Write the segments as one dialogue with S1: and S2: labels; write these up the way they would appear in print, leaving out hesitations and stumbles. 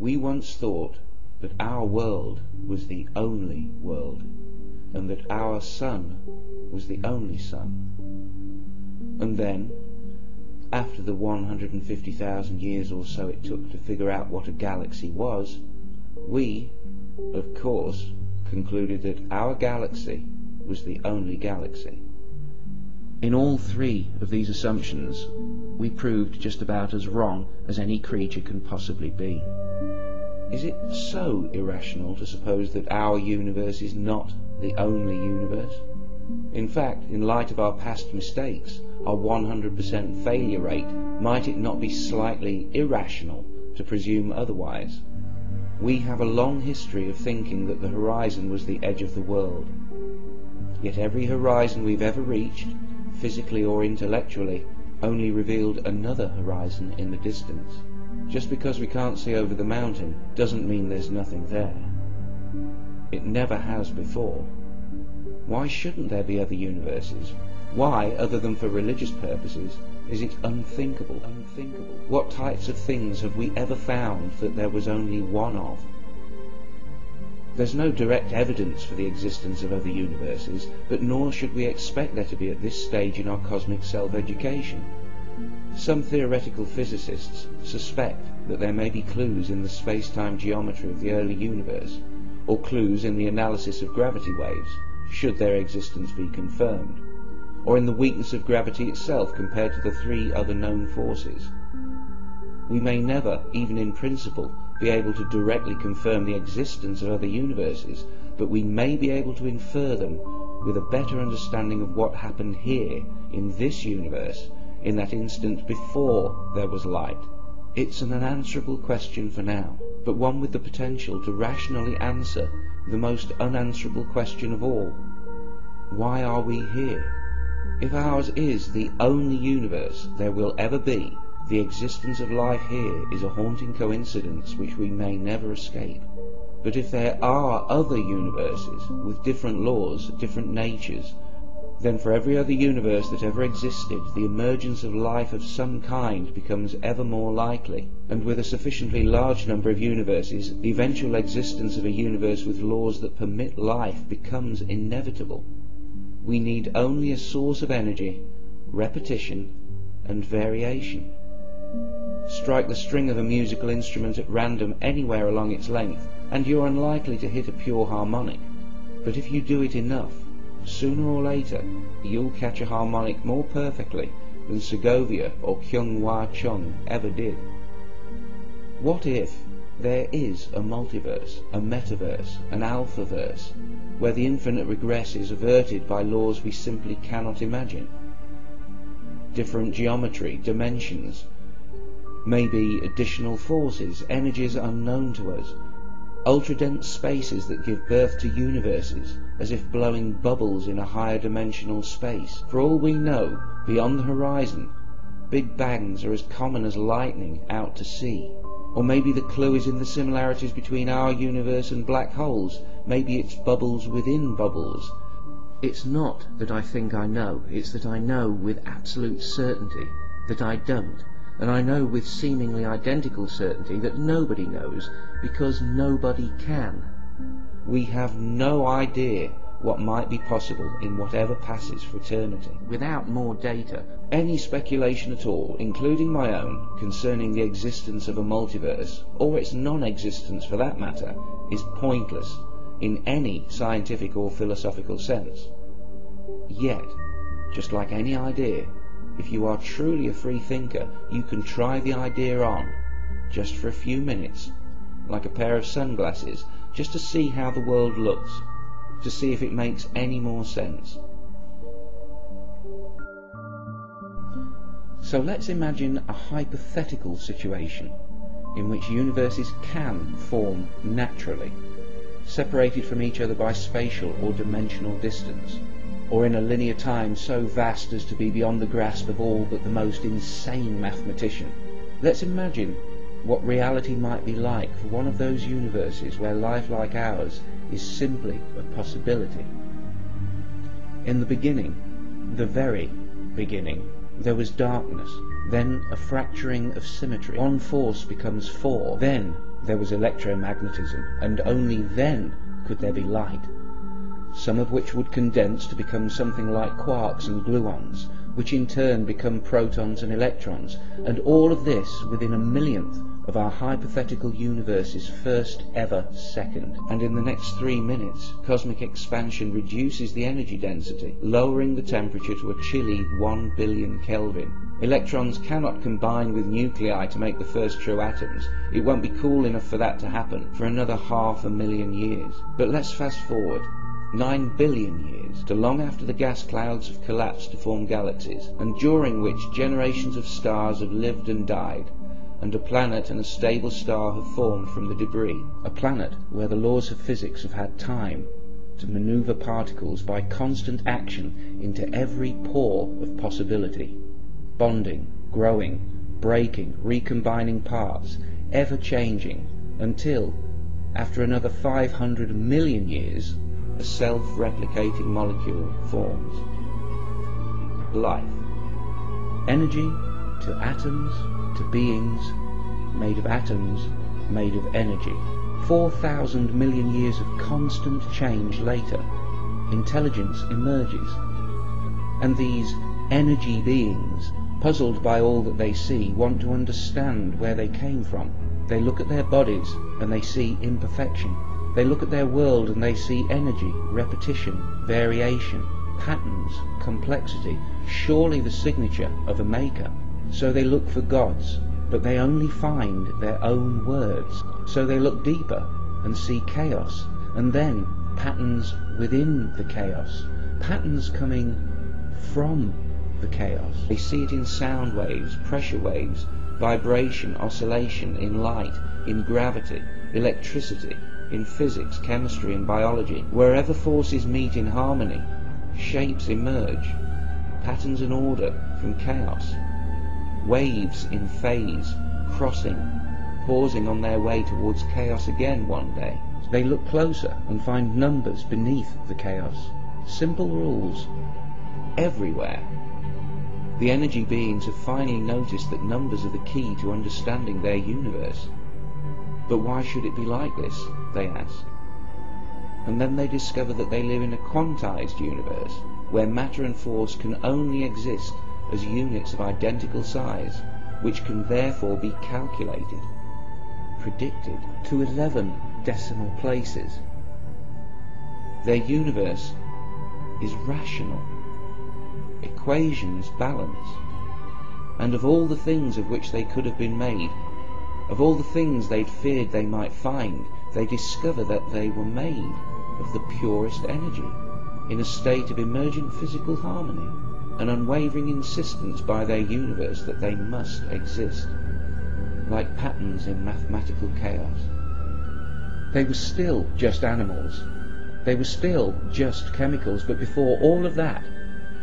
S1: We once thought that our world was the only world, and that our sun was the only sun. And then, after the 150,000 years or so it took to figure out what a galaxy was, we, of course, concluded that our galaxy was the only galaxy. In all three of these assumptions, we proved just about as wrong as any creature can possibly be. Is it so irrational to suppose that our universe is not the only universe? In fact, in light of our past mistakes, our 100% failure rate, might it not be slightly irrational to presume otherwise? We have a long history of thinking that the horizon was the edge of the world. Yet every horizon we've ever reached, physically or intellectually, only revealed another horizon in the distance. Just because we can't see over the mountain doesn't mean there's nothing there. It never has before. Why shouldn't there be other universes? Why, other than for religious purposes, is it unthinkable? What types of things have we ever found that there was only one of? There's no direct evidence for the existence of other universes, but nor should we expect there to be at this stage in our cosmic self-education. Some theoretical physicists suspect that there may be clues in the space-time geometry of the early universe, or clues in the analysis of gravity waves, should their existence be confirmed, or in the weakness of gravity itself compared to the three other known forces. We may never, even in principle, be able to directly confirm the existence of other universes, but we may be able to infer them with a better understanding of what happened here, in this universe, in that instant before there was light. It's an unanswerable question for now, but one with the potential to rationally answer the most unanswerable question of all. Why are we here? If ours is the only universe there will ever be, the existence of life here is a haunting coincidence which we may never escape. But if there are other universes with different laws, different natures, then for every other universe that ever existed, the emergence of life of some kind becomes ever more likely, and with a sufficiently large number of universes, the eventual existence of a universe with laws that permit life becomes inevitable. We need only a source of energy, repetition, and variation. Strike the string of a musical instrument at random anywhere along its length, and you're unlikely to hit a pure harmonic. But if you do it enough, sooner or later, you'll catch a harmonic more perfectly than Segovia or Kyung Wha Chung ever did. What if there is a multiverse, a metaverse, an alphaverse, where the infinite regress is averted by laws we simply cannot imagine? Different geometry, dimensions, maybe additional forces, energies unknown to us, ultra-dense spaces that give birth to universes, as if blowing bubbles in a higher dimensional space. For all we know, beyond the horizon, big bangs are as common as lightning out to sea. Or maybe the clue is in the similarities between our universe and black holes. Maybe it's bubbles within bubbles. It's not that I think I know, it's that I know with absolute certainty that I don't. And I know with seemingly identical certainty that nobody knows, because nobody can. We have no idea what might be possible in whatever passes for eternity. Without more data, any speculation at all, including my own, concerning the existence of a multiverse, or its non-existence for that matter, is pointless in any scientific or philosophical sense. Yet, just like any idea, if you are truly a free thinker, you can try the idea on, just for a few minutes, like a pair of sunglasses, just to see how the world looks, to see if it makes any more sense. So let's imagine a hypothetical situation in which universes can form naturally, separated from each other by spatial or dimensional distance, or in a linear time so vast as to be beyond the grasp of all but the most insane mathematician. Let's imagine what reality might be like for one of those universes where life like ours is simply a possibility. In the beginning, the very beginning, there was darkness, then a fracturing of symmetry. One force becomes four, then there was electromagnetism, and only then could there be light, some of which would condense to become something like quarks and gluons, which in turn become protons and electrons, and all of this within a millionth of our hypothetical universe's first ever second. And in the next 3 minutes, cosmic expansion reduces the energy density, lowering the temperature to a chilly 1 billion Kelvin. Electrons cannot combine with nuclei to make the first true atoms. It won't be cool enough for that to happen for another 500,000 years. But let's fast forward 9 billion years to long after the gas clouds have collapsed to form galaxies, and during which generations of stars have lived and died, and a planet and a stable star have formed from the debris. A planet where the laws of physics have had time to maneuver particles by constant action into every pore of possibility, bonding, growing, breaking, recombining parts, ever changing, until, after another 500 million years, a self-replicating molecule forms. Life. Energy to atoms to beings made of atoms made of energy. 4,000 million years of constant change later, intelligence emerges, and these energy beings, puzzled by all that they see, want to understand where they came from. They look at their bodies and they see imperfection. They look at their world and they see energy, repetition, variation, patterns, complexity, surely the signature of a maker. So they look for gods, but they only find their own words. So they look deeper and see chaos, and then patterns within the chaos, patterns coming from the chaos. They see it in sound waves, pressure waves, vibration, oscillation, in light, in gravity, electricity, in physics, chemistry and biology. Wherever forces meet in harmony, shapes emerge, patterns and order from chaos. Waves in phase, crossing, pausing on their way towards chaos again one day. They look closer and find numbers beneath the chaos. Simple rules. Everywhere. The energy beings have finally noticed that numbers are the key to understanding their universe. But why should it be like this, they ask. And then they discover that they live in a quantized universe, where matter and force can only exist as units of identical size, which can therefore be calculated, predicted, to 11 decimal places. Their universe is rational. Equations balance. And of all the things of which they could have been made, of all the things they'd feared they might find, they discover that they were made of the purest energy, in a state of emergent physical harmony, an unwavering insistence by their universe that they must exist, like patterns in mathematical chaos. They were still just animals. They were still just chemicals, but before all of that,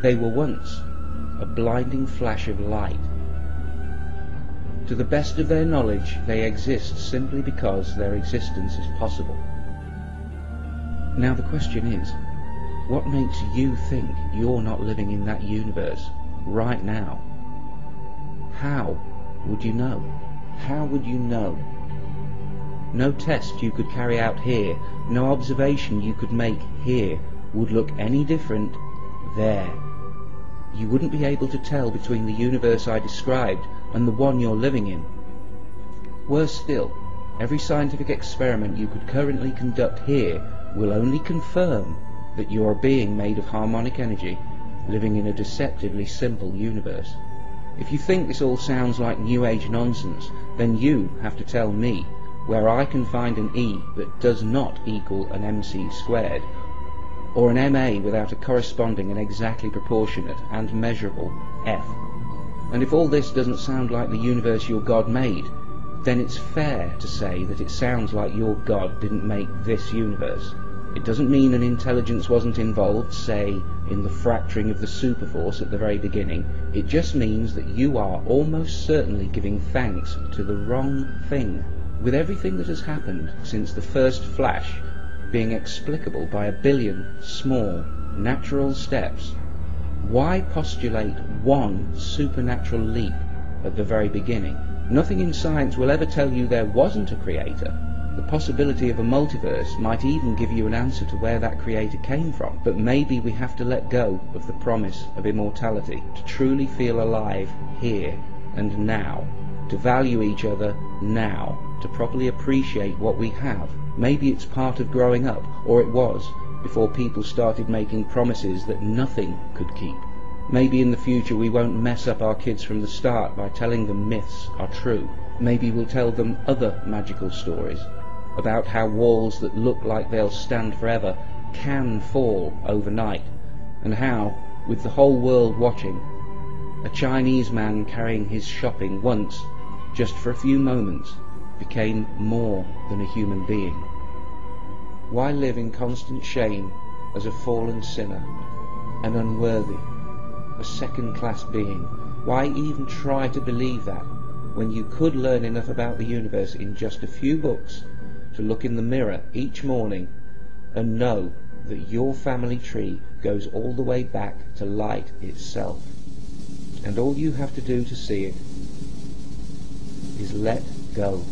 S1: they were once a blinding flash of light. To the best of their knowledge, they exist simply because their existence is possible. Now the question is, what makes you think you're not living in that universe right now? How would you know? How would you know? No test you could carry out here, no observation you could make here would look any different there. You wouldn't be able to tell between the universe I described and the one you're living in. Worse still, every scientific experiment you could currently conduct here will only confirm that you are a being made of harmonic energy, living in a deceptively simple universe. If you think this all sounds like New Age nonsense, then you have to tell me where I can find an E that does not equal an MC squared, or an MA without a corresponding and exactly proportionate and measurable F. And if all this doesn't sound like the universe your God made, then it's fair to say that it sounds like your God didn't make this universe. It doesn't mean an intelligence wasn't involved, say, in the fracturing of the superforce at the very beginning. It just means that you are almost certainly giving thanks to the wrong thing. With everything that has happened since the first flash being explicable by 1 billion small, natural steps, why postulate one supernatural leap at the very beginning? Nothing in science will ever tell you there wasn't a creator. The possibility of a multiverse might even give you an answer to where that creator came from. But maybe we have to let go of the promise of immortality to truly feel alive here and now, to value each other now, to properly appreciate what we have. Maybe it's part of growing up, or it was, before people started making promises that nothing could keep. Maybe in the future we won't mess up our kids from the start by telling them myths are true. Maybe we'll tell them other magical stories about how walls that look like they'll stand forever can fall overnight, and how, with the whole world watching, a Chinese man carrying his shopping once, just for a few moments, became more than a human being. Why live in constant shame as a fallen sinner, an unworthy, a second-class being? Why even try to believe that, when you could learn enough about the universe in just a few books to look in the mirror each morning and know that your family tree goes all the way back to light itself, and all you have to do to see it is let go.